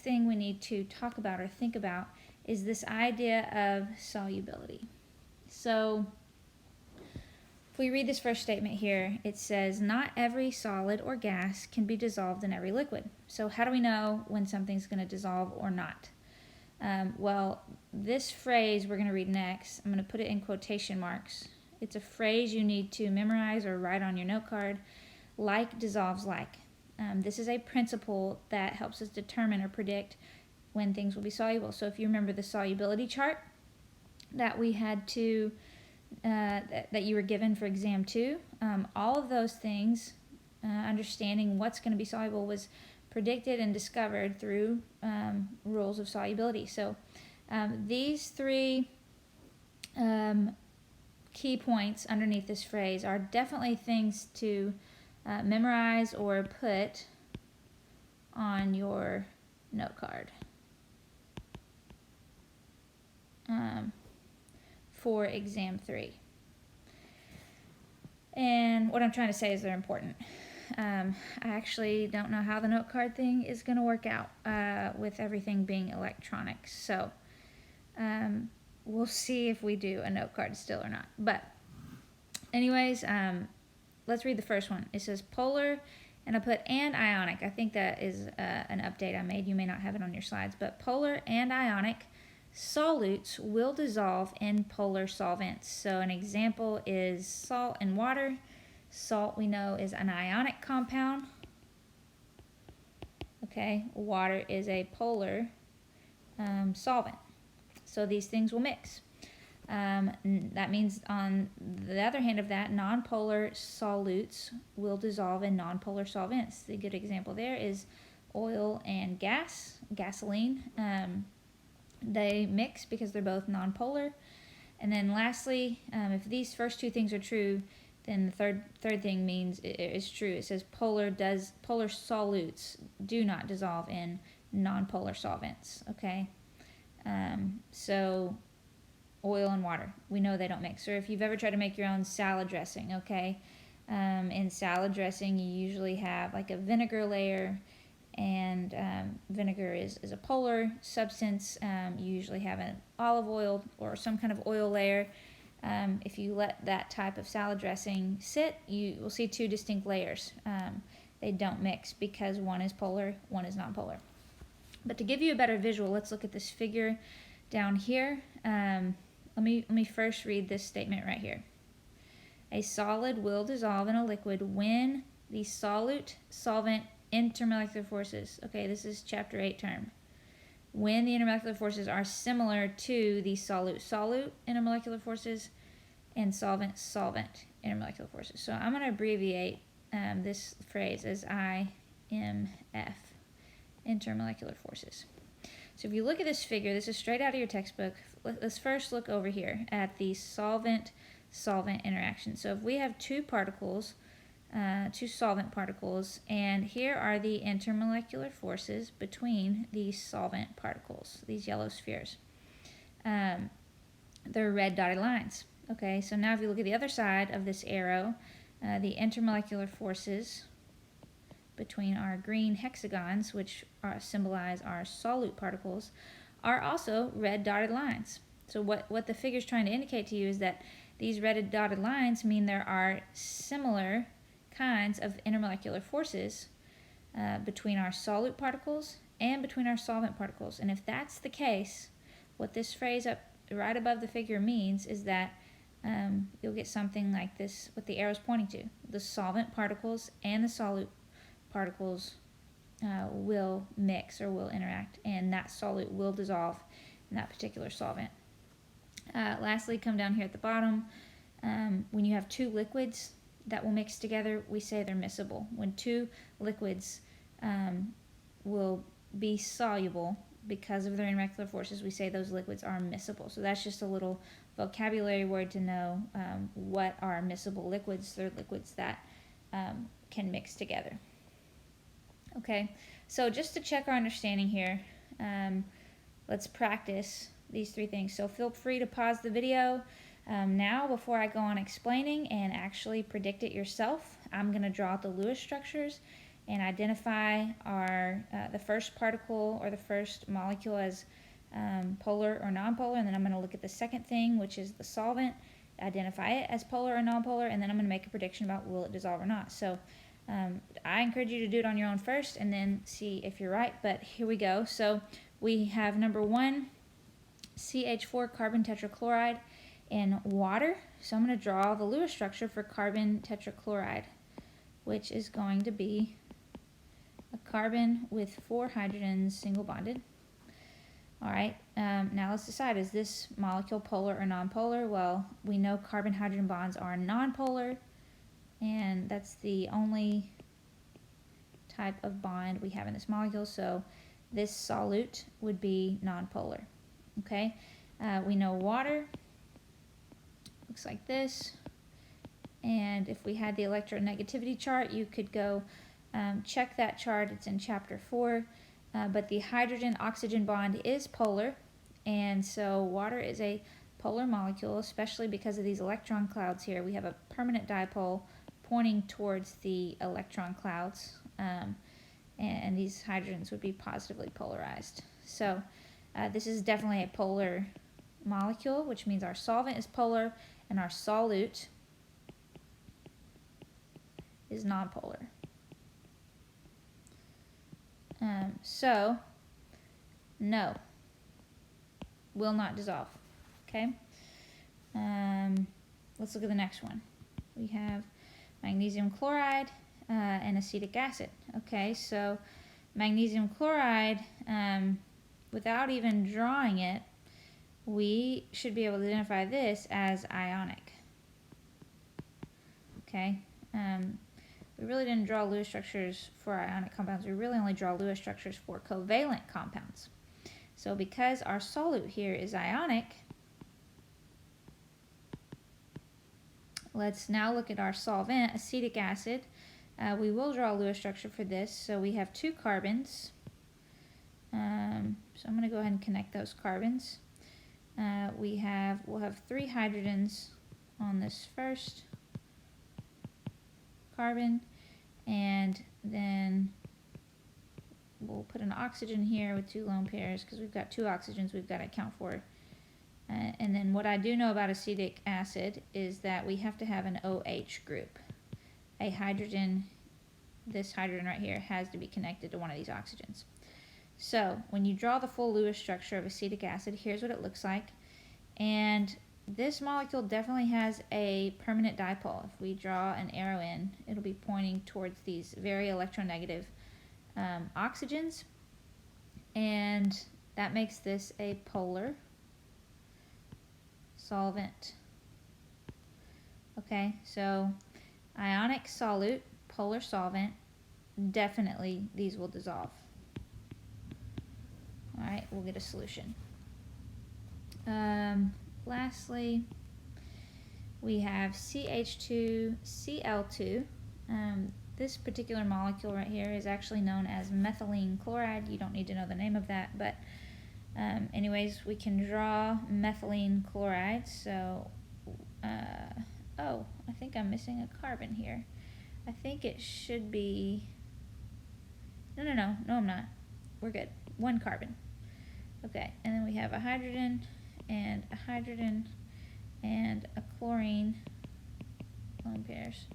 thing we need to talk about or think about is this idea of solubility. So if we read this first statement here, it says, not every solid or gas can be dissolved in every liquid. So how do we know when something's going to dissolve or not? Well, this phrase we're going to read next, I'm going to put it in quotation marks. It's a phrase you need to memorize or write on your note card. Like dissolves like. This is a principle that helps us determine or predict when things will be soluble. So if you remember the solubility chart that we had to, that you were given for exam 2, all of those things, understanding what's going to be soluble, was predicted and discovered through rules of solubility. So these three key points underneath this phrase are definitely things to memorize or put on your note card for exam 3. And what I'm trying to say is they're important. I actually don't know how the note card thing is going to work out with everything being electronic. So we'll see if we do a note card still or not. But anyways, let's read the first one. It says polar, and I put and ionic. I think that is an update I made. You may not have it on your slides, but polar and ionic solutes will dissolve in polar solvents. So an example is salt and water. Salt, we know, is an ionic compound. Okay, water is a polar solvent. So these things will mix. That means, on the other hand of that, nonpolar solutes will dissolve in nonpolar solvents. The good example there is oil and gasoline. They mix because they're both nonpolar. And then lastly, if these first two things are true, then the third thing is true. It says polar solutes do not dissolve in nonpolar solvents. Okay, so oil and water, we know they don't mix. Or if you've ever tried to make your own salad dressing, okay, in salad dressing you usually have like a vinegar layer, and vinegar is a polar substance. You usually have an olive oil or some kind of oil layer. If you let that type of salad dressing sit, you will see two distinct layers. They don't mix because one is polar, one is non-polar. But to give you a better visual, let's look at this figure down here. Let me first read this statement right here. A solid will dissolve in a liquid when the solute-solvent intermolecular forces, okay, this is chapter 8 term, when the intermolecular forces are similar to the solute-solute intermolecular forces and solvent-solvent intermolecular forces. So I'm going to abbreviate this phrase as IMF, intermolecular forces. So if you look at this figure, this is straight out of your textbook. Let's first look over here at the solvent-solvent interaction. So if we have two solvent particles, and here are the intermolecular forces between these solvent particles, these yellow spheres. They're red dotted lines. Okay, so now if you look at the other side of this arrow, the intermolecular forces between our green hexagons, which symbolize our solute particles, are also red dotted lines. So what the figure is trying to indicate to you is that these red dotted lines mean there are similar kinds of intermolecular forces between our solute particles and between our solvent particles. And if that's the case, what this phrase up right above the figure means is that you'll get something like this, what the arrow's pointing to. The solvent particles and the solute particles will mix or will interact, and that solute will dissolve in that particular solvent. Lastly, come down here at the bottom. When you have two liquids that will mix together, we say they're miscible. When two liquids will be soluble because of their intermolecular forces, we say those liquids are miscible. So that's just a little vocabulary word to know what are miscible liquids. They're liquids that can mix together. Okay, so just to check our understanding here, let's practice these three things. So feel free to pause the video now before I go on explaining and actually predict it yourself. I'm going to draw out the Lewis structures, and identify our the first particle or the first molecule as polar or nonpolar, and then I'm going to look at the second thing, which is the solvent, identify it as polar or nonpolar, and then I'm going to make a prediction about will it dissolve or not. So I encourage you to do it on your own first and then see if you're right, but here we go. So we have number 1, CH4 carbon tetrachloride in water. So I'm going to draw the Lewis structure for carbon tetrachloride, which is going to be a carbon with 4 hydrogens single bonded. All right, now let's decide, is this molecule polar or nonpolar? Well, we know carbon-hydrogen bonds are nonpolar, and that's the only type of bond we have in this molecule, so this solute would be nonpolar. Okay, we know water looks like this, and if we had the electronegativity chart, you could go check that chart. It's in chapter 4, but the hydrogen-oxygen bond is polar, and so water is a polar molecule, especially because of these electron clouds here. We have a permanent dipole pointing towards the electron clouds, and these hydrogens would be positively polarized. So this is definitely a polar molecule, which means our solvent is polar and our solute is nonpolar. So no, will not dissolve. Okay, let's look at the next one. We have magnesium chloride and acetic acid. Okay, so magnesium chloride, without even drawing it, we should be able to identify this as ionic. Okay, we really didn't draw Lewis structures for ionic compounds. We really only draw Lewis structures for covalent compounds. So because our solute here is ionic, let's now look at our solvent, acetic acid. We will draw a Lewis structure for this. So we have 2 carbons. So I'm going to go ahead and connect those carbons. We'll have 3 hydrogens on this first carbon, and then we'll put an oxygen here with 2 lone pairs because we've got 2 oxygens we've got to account for. And then what I do know about acetic acid is that we have to have an OH group. A hydrogen, this hydrogen right here, has to be connected to one of these oxygens. So when you draw the full Lewis structure of acetic acid, here's what it looks like. And this molecule definitely has a permanent dipole. If we draw an arrow in, it'll be pointing towards these very electronegative oxygens, and that makes this a polar solvent. Okay, so ionic solute, polar solvent, definitely these will dissolve. All right, we'll get a solution. Lastly, we have CH2Cl2. This particular molecule right here is actually known as methylene chloride. You don't need to know the name of that, but anyways, we can draw methylene chloride. So, oh, I think I'm missing a carbon here. I think it should be, no, I'm not. We're good. 1 carbon. Okay, and then we have a hydrogen and a chlorine, lone pairs,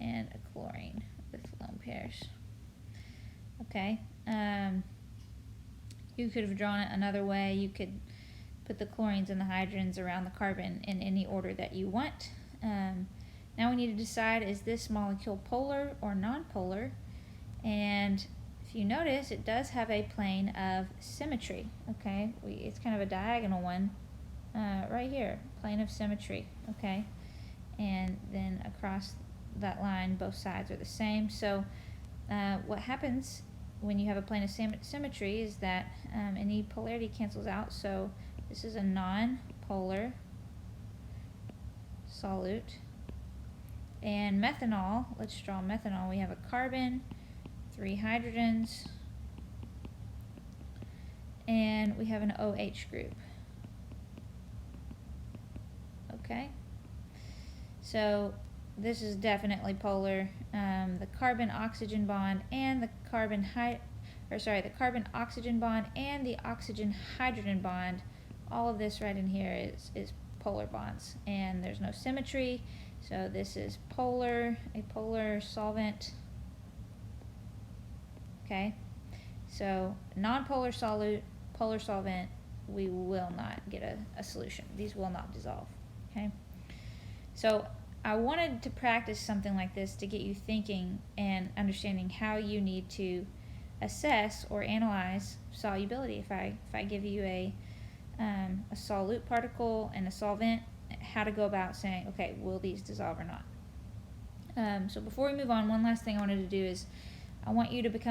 and a chlorine with lone pairs. Okay, you could have drawn it another way. You could put the chlorines and the hydrogens around the carbon in any order that you want. Now we need to decide, is this molecule polar or nonpolar? And if you notice, it does have a plane of symmetry. Okay, it's kind of a diagonal one right here, plane of symmetry. Okay, and then across that line, both sides are the same. So what happens when you have a plane of symmetry is that any polarity cancels out. So this is a non-polar solute. And methanol, let's draw methanol. We have a carbon, 3 hydrogens, and we have an OH group. Okay, so this is definitely polar. The carbon-oxygen bond and the the carbon-oxygen bond and the oxygen-hydrogen bond, all of this right in here is polar bonds, and there's no symmetry, so this is polar, a polar solvent. Okay, so non-polar solute, polar solvent, we will not get a solution. These will not dissolve. Okay, so I wanted to practice something like this to get you thinking and understanding how you need to assess or analyze solubility. If I give you a solute particle and a solvent, how to go about saying, okay, will these dissolve or not? So before we move on, one last thing I wanted to do is I want you to become